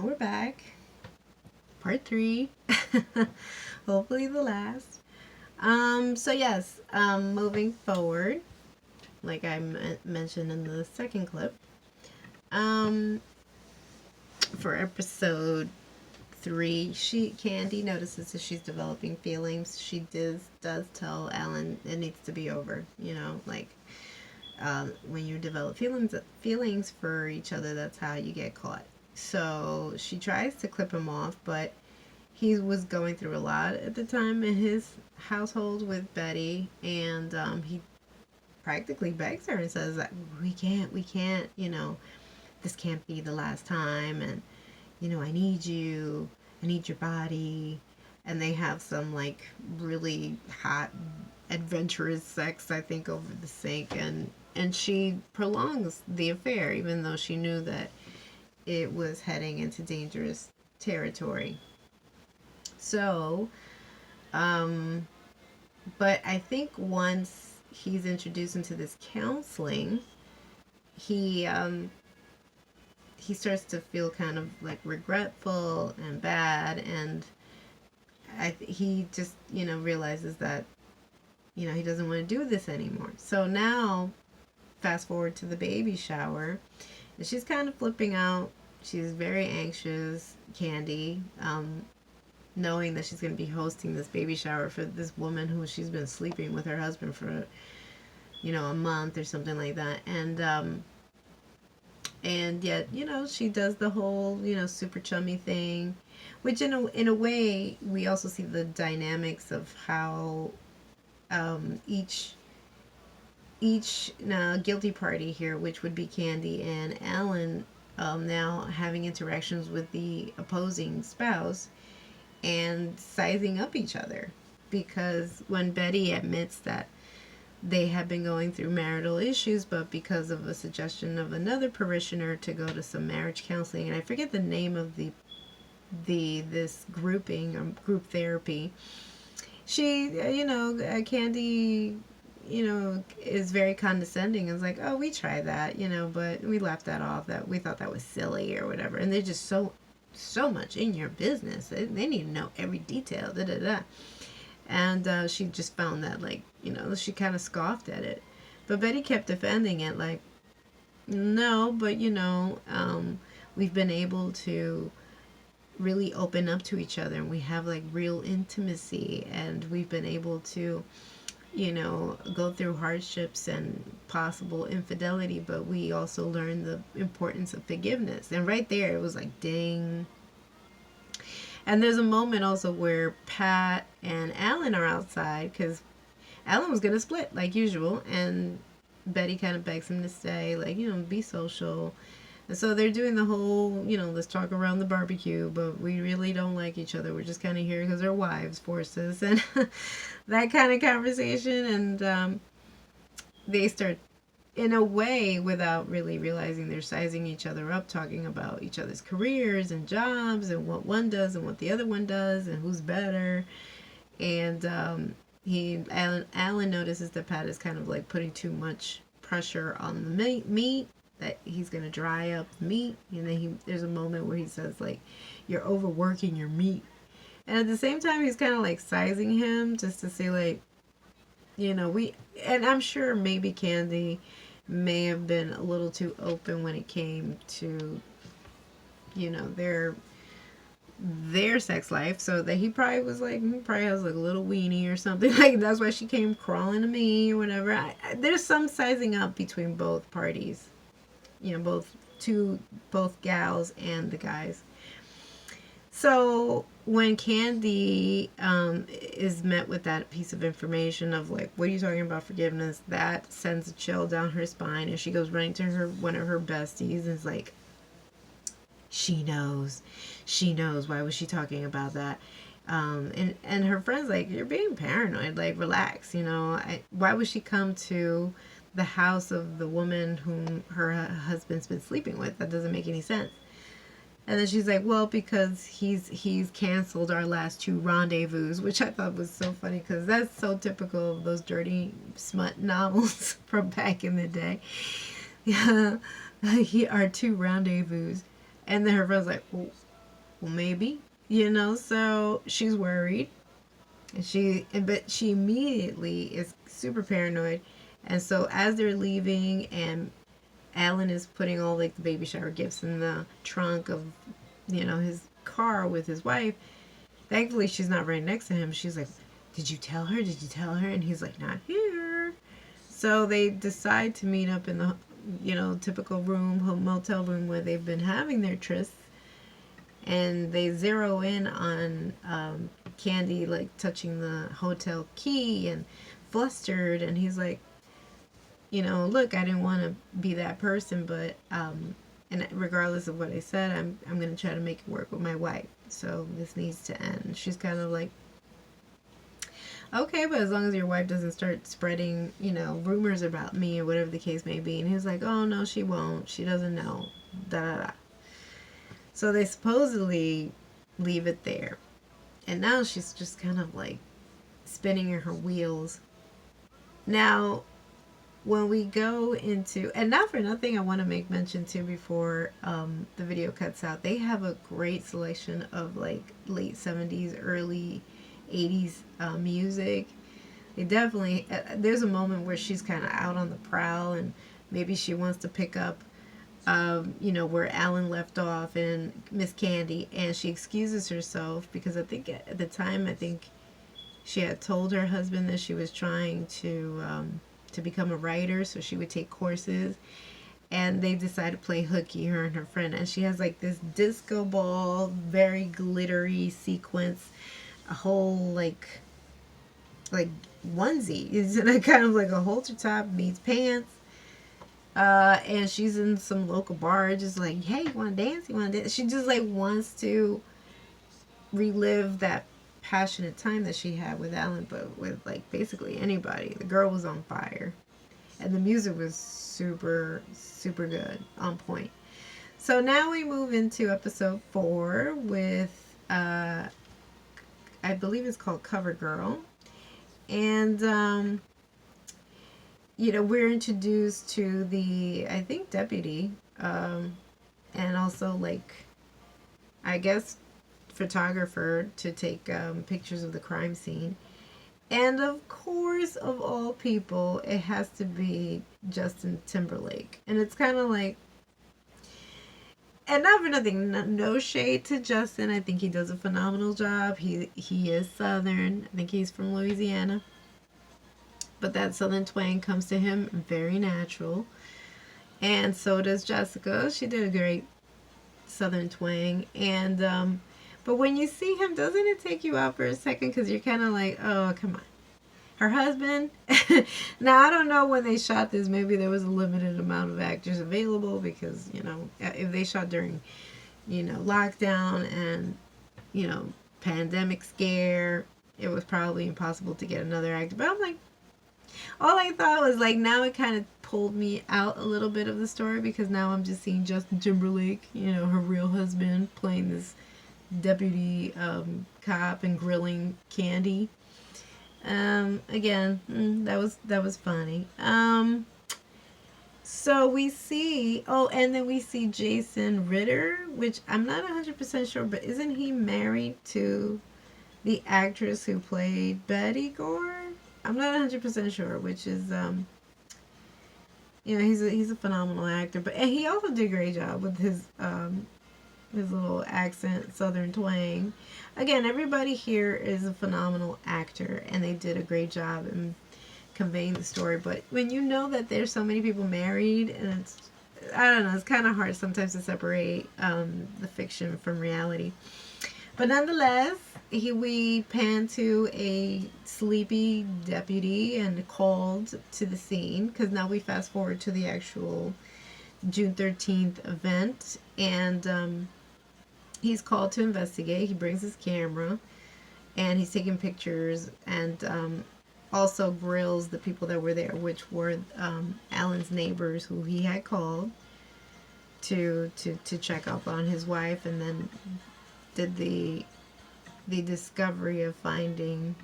now we're back. Part 3. Hopefully the last. So yes, moving forward, like I mentioned in the second clip, um, for episode 3, Candy notices that she's developing feelings. She does tell Alan it needs to be over. When you develop feelings for each other, that's how you get caught. So she tries to clip him off, but he was going through a lot at the time in his household with Betty, and he practically begs her and says that we can't, this can't be the last time, and I need you, I need your body, and they have some like really hot, adventurous sex, I think, over the sink, and she prolongs the affair even though she knew that it was heading into dangerous territory. So, um, but I think once he's introduced into this counseling, he he starts to feel kind of like regretful and bad, and he just realizes that he doesn't want to do this anymore. So now, fast forward to the baby shower, and she's kind of flipping out. She's very anxious, Candy, knowing that she's going to be hosting this baby shower for this woman who she's been sleeping with her husband for a month or something like that. And yet she does the whole super chummy thing, which in a way we also see the dynamics of how each guilty party here, which would be Candy and Alan, now having interactions with the opposing spouse and sizing up each other. Because when Betty admits that they have been going through marital issues, but because of a suggestion of another parishioner to go to some marriage counseling, and I forget the name of this grouping or group therapy, she Candy is very condescending and is like, oh, we tried that, but we left that off, that we thought that was silly or whatever, and they're just so much in your business, they need to know every detail, da da da. And she just found that, like, she kind of scoffed at it. But Betty kept defending it, like, no, but, we've been able to really open up to each other, and we have, like, real intimacy, and we've been able to, go through hardships and possible infidelity, but we also learned the importance of forgiveness. And right there, it was like, ding. And there's a moment also where Pat and Alan are outside because Alan was going to split like usual. And Betty kind of begs him to stay, like, be social. And so they're doing the whole, let's talk around the barbecue, but we really don't like each other. We're just kind of here because our wives forced us, and that kind of conversation. And they start, in a way, without really realizing, they're sizing each other up, talking about each other's careers and jobs and what one does and what the other one does and who's better. And Alan notices that Pat is kind of like putting too much pressure on the meat, that he's going to dry up the meat. And then there's a moment where he says, like, you're overworking your meat. And at the same time, he's kind of like sizing him just to say, like, and I'm sure maybe Candy may have been a little too open when it came to, their sex life, so that he probably was like, he probably has like a little weenie or something, like that's why she came crawling to me or whatever. There's some sizing up between both parties, both gals and the guys. So when Candy is met with that piece of information of like, what are you talking about forgiveness, that sends a chill down her spine, and she goes running to one of her besties and is like, she knows, why was she talking about that? And her friend's like, you're being paranoid, like, relax, why would she come to the house of the woman whom her husband's been sleeping with? That doesn't make any sense. And then she's like, well, because he's canceled our last 2 rendezvous, which I thought was so funny because that's so typical of those dirty smut novels from back in the day. Yeah, our 2 rendezvous. And then her friend's like, well, maybe, you know. So she's worried, and but she immediately is super paranoid. And so as they're leaving, and Alan is putting all like the baby shower gifts in the trunk of, you know, his car with his wife. Thankfully, she's not right next to him. She's like, "Did you tell her? Did you tell her?" And he's like, "Not here." So they decide to meet up in the, you know, typical room, motel room where they've been having their trysts. And they zero in on Candy, like touching the hotel key and flustered. And he's like, you know, look, I didn't want to be that person, but and regardless of what I said, I'm gonna try to make it work with my wife. So this needs to end. She's kind of like, okay, but as long as your wife doesn't start spreading, you know, rumors about me or whatever the case may be. And he's like, oh no, she won't. She doesn't know. Da da da. So they supposedly leave it there. And now she's just kind of like spinning in her wheels. Now, when we go into, and not for nothing, I want to make mention too before the video cuts out, they have a great selection of like late 70s, early 80s music. They definitely, there's a moment where she's kind of out on the prowl, and maybe she wants to pick up you know, where Alan left off and Miss Candy, and she excuses herself because I think at the time, I think she had told her husband that she was trying to become a writer, so she would take courses. And they decided to play hooky, her and her friend, and she has like this disco ball, very glittery sequence, a whole like onesie. It's kind of like a halter top meets pants. And she's in some local bar, just like, hey, you want to dance? You want to dance? She just like wants to relive that passionate time that she had with Alan, but with like basically anybody. The girl was on fire, and the music was super, super good, on point. So now we move into episode 4 with, I believe it's called Cover Girl, and you know, we're introduced to the, I think, deputy, and also like, I guess, photographer to take pictures of the crime scene. And of course, of all people, it has to be Justin Timberlake. And it's kind of like, and not for nothing, no shade to Justin. I think he does a phenomenal job. He is Southern. I think he's from Louisiana. But that Southern twang comes to him very natural. And so does Jessica. She did a great Southern twang. And but when you see him, doesn't it take you out for a second? Because you're kind of like, oh, come on. Her husband. Now, I don't know when they shot this. Maybe there was a limited amount of actors available because, you know, if they shot during, you know, lockdown and, you know, pandemic scare, it was probably impossible to get another actor. But I'm like, all I thought was like, now it kind of pulled me out a little bit of the story because now I'm just seeing Justin Timberlake, you know, her real husband, playing this deputy cop and grilling Candy. Again, that was funny. So we see, oh, and then we see Jason Ritter, which I'm not 100% sure, but isn't he married to the actress who played Betty Gore? I'm not 100% sure, which is, you know, he's a phenomenal actor, but and he also did a great job with his little accent, Southern twang. Again, everybody here is a phenomenal actor, and they did a great job in conveying the story. But when you know that there's so many people married, and it's, I don't know, it's kind of hard sometimes to separate the fiction from reality. But nonetheless, we pan to a sleepy deputy and called to the scene, because now we fast forward to the actual June 13th event, and he's called to investigate. He brings his camera, and he's taking pictures, and also grills the people that were there, which were Alan's neighbors, who he had called to check up on his wife, and then did the discovery of finding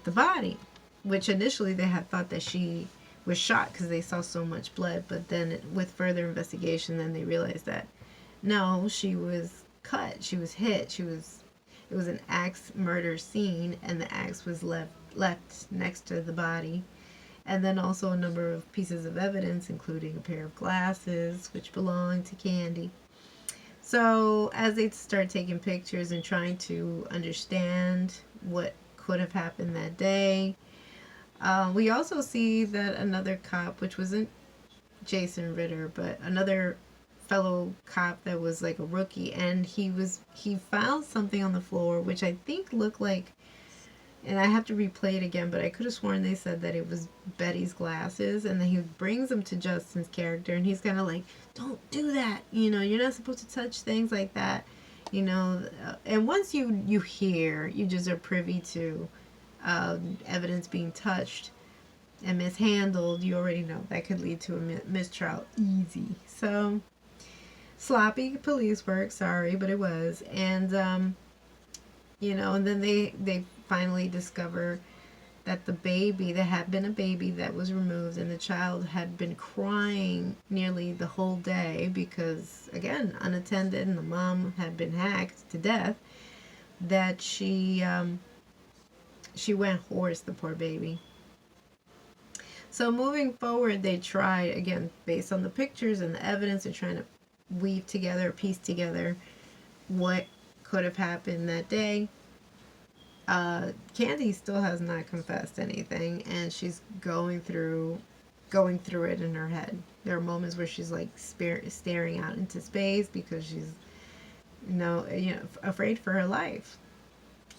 the body, which initially they had thought that she was shot because they saw so much blood, but then with further investigation, then they realized that no, she was cut. She was hit. It was an axe murder scene, and the axe was left next to the body. And then also a number of pieces of evidence, including a pair of glasses, which belonged to Candy. So as they start taking pictures and trying to understand what could have happened that day, we also see that another cop, which wasn't Jason Ritter, but another fellow cop that was like a rookie, and he found something on the floor which I think looked like, and I have to replay it again, but I could have sworn they said that it was Betty's glasses, and then he brings them to Justin's character, and he's kind of like, don't do that, you're not supposed to touch things like that, and once you hear, you just are privy to evidence being touched and mishandled, you already know that could lead to a mistrial easy. So sloppy police work, sorry, but it was. And and then they finally discover that the baby, there had been a baby that was removed, and the child had been crying nearly the whole day because, again, unattended, and the mom had been hacked to death, that she went hoarse, the poor baby. So moving forward, they try, again, based on the pictures and the evidence, they're trying to weave together, piece together what could have happened that day. Candy still has not confessed anything, and she's going through it in her head. There are moments where she's like staring out into space because she's afraid for her life.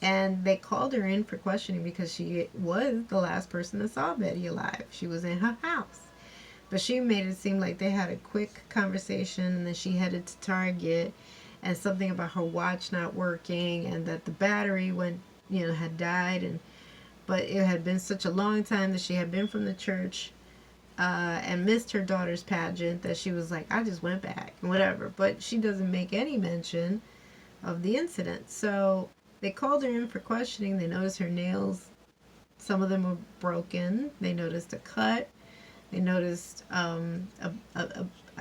And they called her in for questioning because she was the last person that saw Betty alive. She was in her house. But she made it seem like they had a quick conversation, and then she headed to Target, and something about her watch not working, and that the battery had died, but it had been such a long time that she had been from the church and missed her daughter's pageant that she was like, I just went back and whatever. But she doesn't make any mention of the incident. So they called her in for questioning. They noticed her nails, some of them were broken. They noticed a cut. They noticed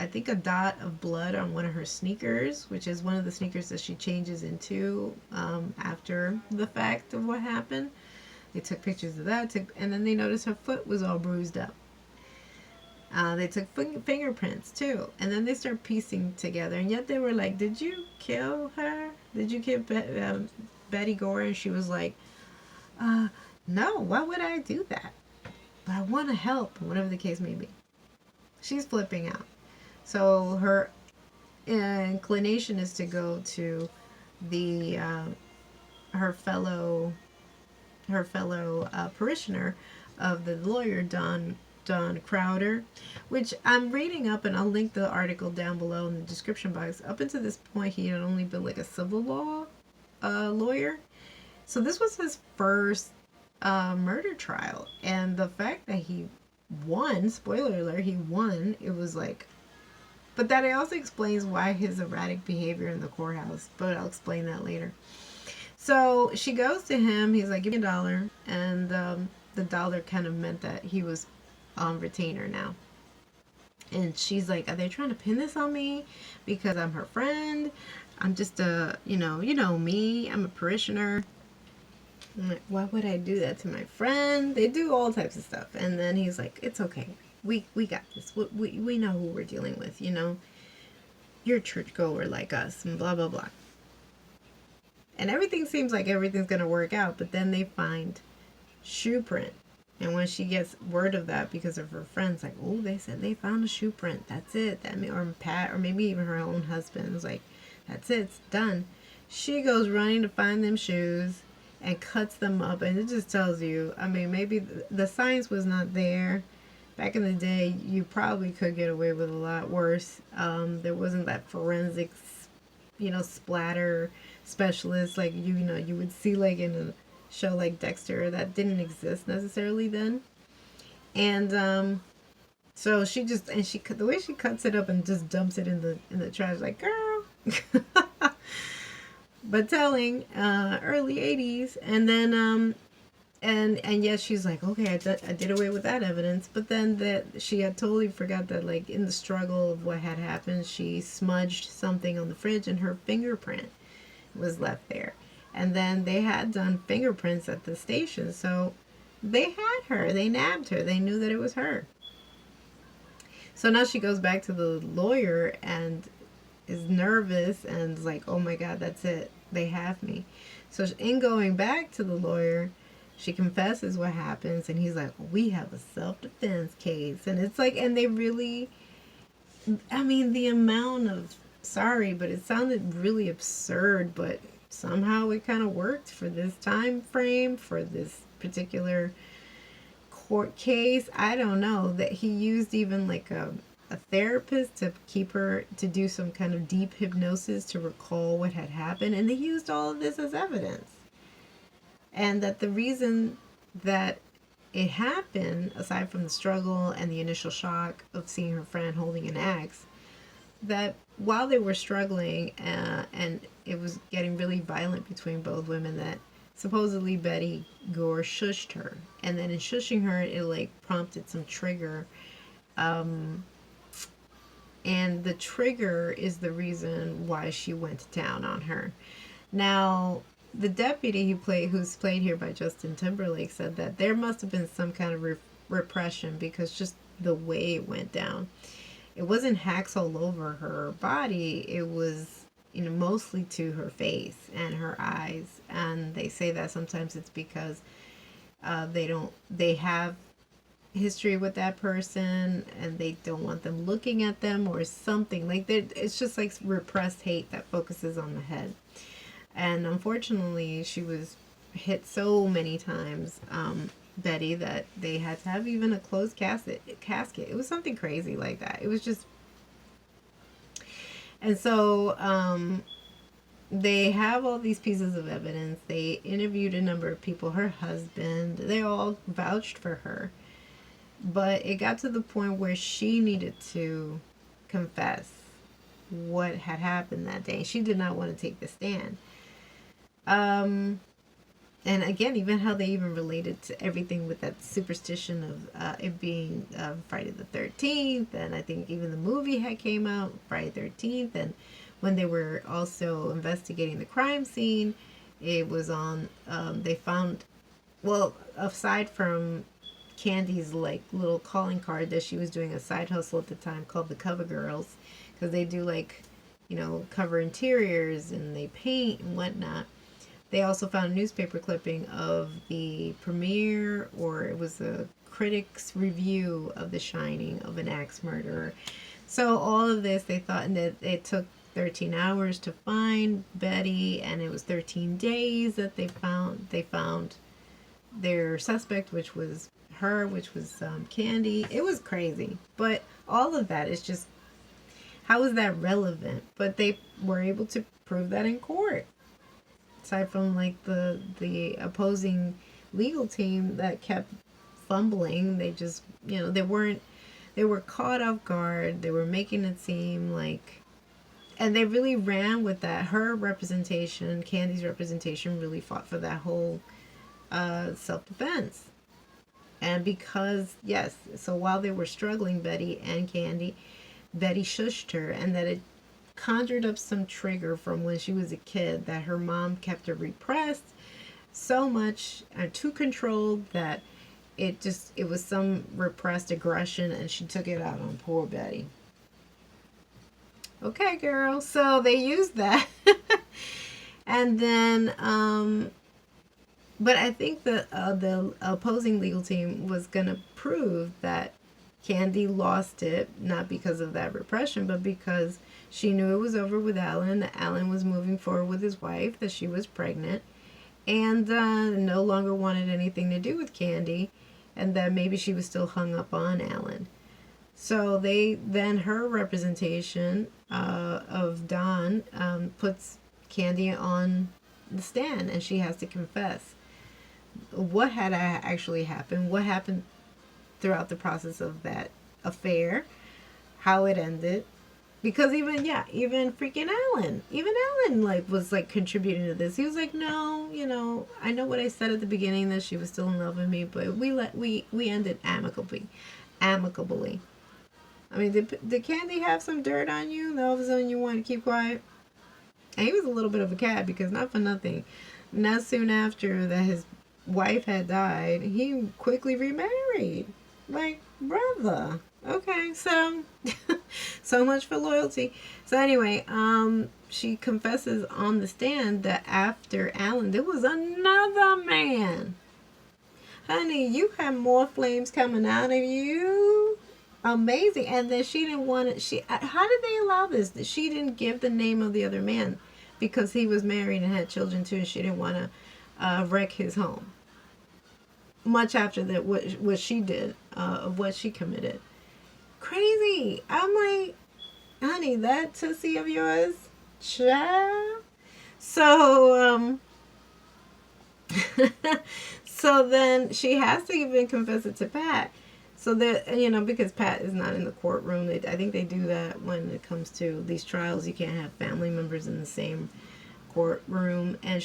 I think a dot of blood on one of her sneakers, which is one of the sneakers that she changes into after the fact of what happened. They took pictures of that, and then they noticed her foot was all bruised up. They took fingerprints too, and then they start piecing together, and yet they were like, did you kill her? Did you kill Betty Gore? And she was like, no, why would I do that? But I want to help, whatever the case may be. She's flipping out. So her inclination is to go to the her fellow parishioner of the lawyer Don Crowder, which I'm reading up, and I'll link the article down below in the description box. Up until this point, he had only been like a civil law lawyer. So this was his first murder trial, and the fact that he won, spoiler alert, he won, it was like, but that also explains why his erratic behavior in the courthouse, but I'll explain that later. So she goes to him, he's like, give me $1, and the dollar kind of meant that he was on retainer now. And she's like, are they trying to pin this on me because I'm her friend? I'm just you know me, I'm a parishioner. I'm like, why would I do that to my friend? They do all types of stuff. And then he's like, it's okay. We got this. We know who we're dealing with, You're a churchgoer like us, and blah, blah, blah. And everything seems like everything's going to work out, but then they find shoe print. And when she gets word of that because of her friends, like, oh, they said they found a shoe print. That's it. Or Pat, or maybe even her own husband was like, that's it. It's done. She goes running to find them shoes and cuts them up. And it just tells you, I mean, maybe the science was not there. Back in the day, you probably could get away with a lot worse. There wasn't that forensics, splatter specialist like you would see like in a show like Dexter. That didn't exist necessarily then. And so she the way she cuts it up and just dumps it in the trash, like, girl. But telling, early 80s. And then And yet she's like, okay, I did away with that evidence. But then that she had totally forgot that, like, in the struggle of what had happened, she smudged something on the fridge and her fingerprint was left there. And then they had done fingerprints at the station, so they had her. They nabbed her. They knew that it was her. So now she goes back to the lawyer and is nervous and is like, oh my God, that's it. They have me. So in going back to the lawyer, she confesses what happens, and he's like, we have a self-defense case. And it's like, and they really, I mean, the amount of, sorry, but it sounded really absurd, but somehow it kind of worked for this time frame, for this particular court case. I don't know, that he used even like a therapist to keep her to do some kind of deep hypnosis to recall what had happened, and they used all of this as evidence. And that the reason that it happened, aside from the struggle and the initial shock of seeing her friend holding an axe, that while they were struggling, and it was getting really violent between both women, that supposedly Betty Gore shushed her, and then in shushing her, it like prompted some trigger, and the trigger is the reason why she went down on her. Now, the deputy who's played here by Justin Timberlake, said that there must have been some kind of repression, because just the way it went down, it wasn't hacks all over her body. It was, mostly to her face and her eyes. And they say that sometimes it's because they have history with that person and they don't want them looking at them or something. Like, it's just like repressed hate that focuses on the head. And unfortunately, she was hit so many times, Betty, that they had to have even a closed casket. It was something crazy like that. It was just... And so they have all these pieces of evidence. They interviewed a number of people, her husband. They all vouched for her. But it got to the point where she needed to confess what had happened that day. She did not want to take the stand. And again, even how they even related to everything with that superstition of it being Friday the 13th. And I think even the movie had came out, Friday the 13th. And when they were also investigating the crime scene, it was on, they found, well, aside from Candy's like little calling card that she was doing a side hustle at the time called the Cover Girls, because they do like, cover interiors and they paint and whatnot. They also found a newspaper clipping of the premiere, or it was a critic's review of The Shining, of an axe murderer. So all of this, they thought that it took 13 hours to find Betty, and it was 13 days that they found their suspect, which was her, which was Candy. It was crazy. But all of that is just, how is that relevant? But they were able to prove that in court. Aside from like the opposing legal team that kept fumbling, they just, they were caught off guard. They were making it seem like, and they really ran with that. Her representation, Candy's representation, really fought for that whole self-defense. And because, yes, so while they were struggling, Betty and Candy, Betty shushed her, and that it conjured up some trigger from when she was a kid, that her mom kept her repressed so much and too controlled, that it was some repressed aggression, and she took it out on poor Betty. Okay, girl. So they used that. And then but I think the opposing legal team was going to prove that Candy lost it, not because of that repression, but because she knew it was over with Alan, that Alan was moving forward with his wife, that she was pregnant, and no longer wanted anything to do with Candy, and that maybe she was still hung up on Alan. So her representation of Dawn puts Candy on the stand, and she has to confess what had actually happened, what happened throughout the process of that affair, how it ended, Because even freaking Alan like was like contributing to this. He was like, no, I know what I said at the beginning, that she was still in love with me, but we ended amicably. I mean, did Candy have some dirt on you? And all of a sudden you want to keep quiet? And he was a little bit of a cat, because not for nothing, not soon after that his wife had died, he quickly remarried. Like, brother. Okay, so so much for loyalty. So anyway, she confesses on the stand that after Alan, there was another man. Honey, you have more flames coming out of you. Amazing. And then she didn't want it. How did they allow this? She didn't give the name of the other man because he was married and had children too, and she didn't want to wreck his home. Much after that, what she did, of what she committed. Crazy. I'm like, honey, that tussie of yours, child. So, so then she has to even confess it to Pat. So that, because Pat is not in the courtroom, I think they do that when it comes to these trials. You can't have family members in the same courtroom. And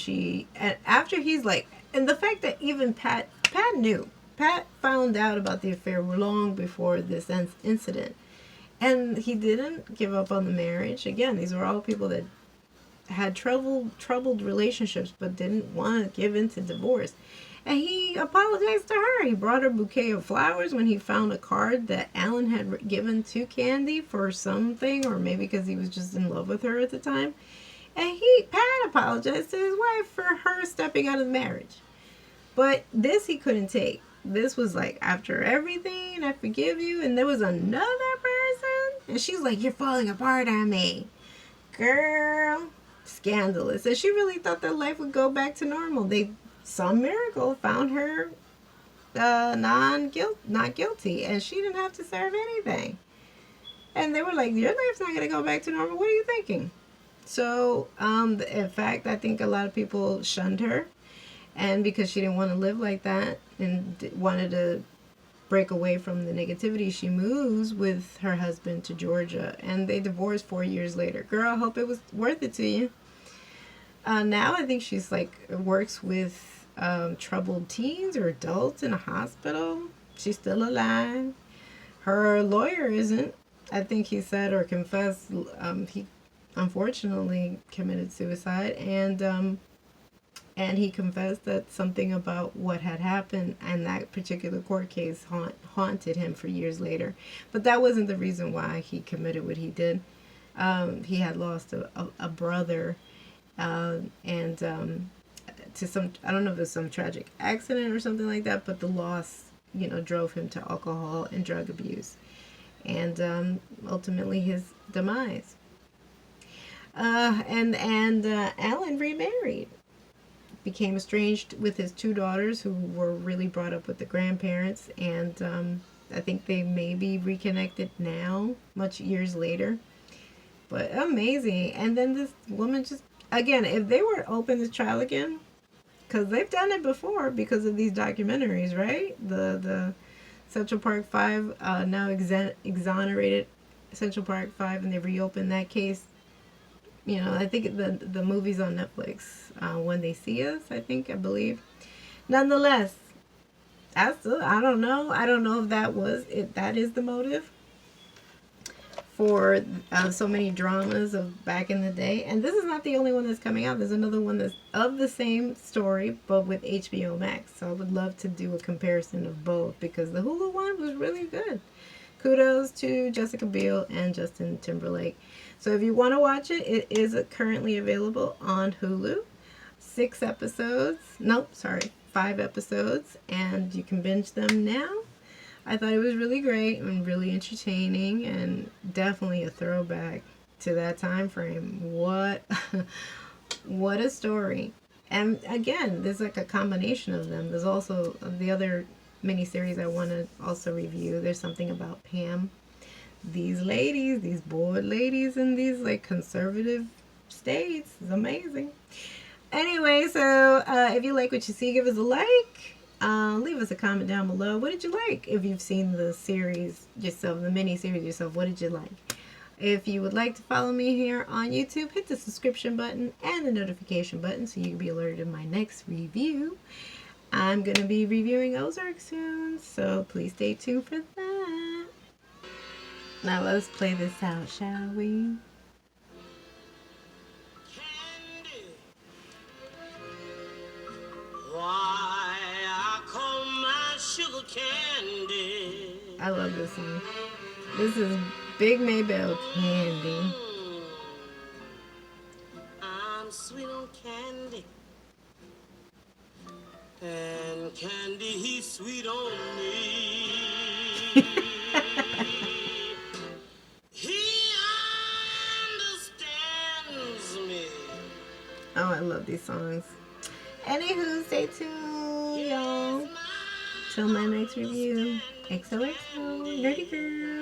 after he's like, and the fact that even Pat knew. Pat found out about the affair long before this incident. And he didn't give up on the marriage. Again, these were all people that had troubled relationships but didn't want to give in to divorce. And he apologized to her. He brought her a bouquet of flowers when he found a card that Alan had given to Candy for something, or maybe because he was just in love with her at the time. And Pat apologized to his wife for her stepping out of the marriage. But this he couldn't take. This was like, after everything, I forgive you. And there was another person. And she's like, you're falling apart on me. Girl. Scandalous. And she really thought that life would go back to normal. Some miracle found her not guilty. And she didn't have to serve anything. And they were like, your life's not going to go back to normal. What are you thinking? So, in fact, I think a lot of people shunned her. And because she didn't want to live like that and wanted to break away from the negativity, she moves with her husband to Georgia. And they divorced 4 years later. Girl, I hope it was worth it to you. Now I think she's works with troubled teens or adults in a hospital. She's still alive. Her lawyer isn't. I think he said or confessed he unfortunately committed suicide. And he confessed that something about what had happened and that particular court case haunted him for years later. But that wasn't the reason why he committed what he did. He had lost a brother, and to some, I don't know if it was some tragic accident or something like that, but the loss, drove him to alcohol and drug abuse, and ultimately his demise. And Alan remarried. Became estranged with his two daughters, who were really brought up with the grandparents, and I think they may be reconnected now, much years later. But amazing. And then this woman just, again, if they were to open this trial again, because they've done it before because of these documentaries, right? The Central Park 5 now exonerated Central Park 5, and they reopened that case. I think the movie's on Netflix. When They See Us, I believe. Nonetheless, I don't know. I don't know if that is the motive for so many dramas of back in the day. And this is not the only one that's coming out. There's another one that's of the same story, but with HBO Max. So I would love to do a comparison of both, because the Hulu one was really good. Kudos to Jessica Biel and Justin Timberlake. So if you want to watch it, it is currently available on Hulu. 5 episodes, and you can binge them now. I thought it was really great and really entertaining, and definitely a throwback to that time frame. What a story. And again, there's a combination of them. There's also the other miniseries I want to also review. There's something about Pam. These ladies, these bored ladies in these conservative states, is amazing. Anyway, so if you like what you see, give us a like. Leave us a comment down below. What did you like? If you've seen the series yourself, the mini series yourself, what did you like? If you would like to follow me here on YouTube, hit the subscription button and the notification button so you can be alerted of my next review. I'm going to be reviewing Ozark soon, so please stay tuned for that. Now let's play this out, shall we? Candy. Why I call my sugar candy. I love this song. This is Big Maybelle Candy. I'm sweet on candy. And candy, he's sweet on me. He understands me. Oh, I love these songs. Anywho, stay tuned, y'all. Till my next review. XOXO, Nerdy Girl.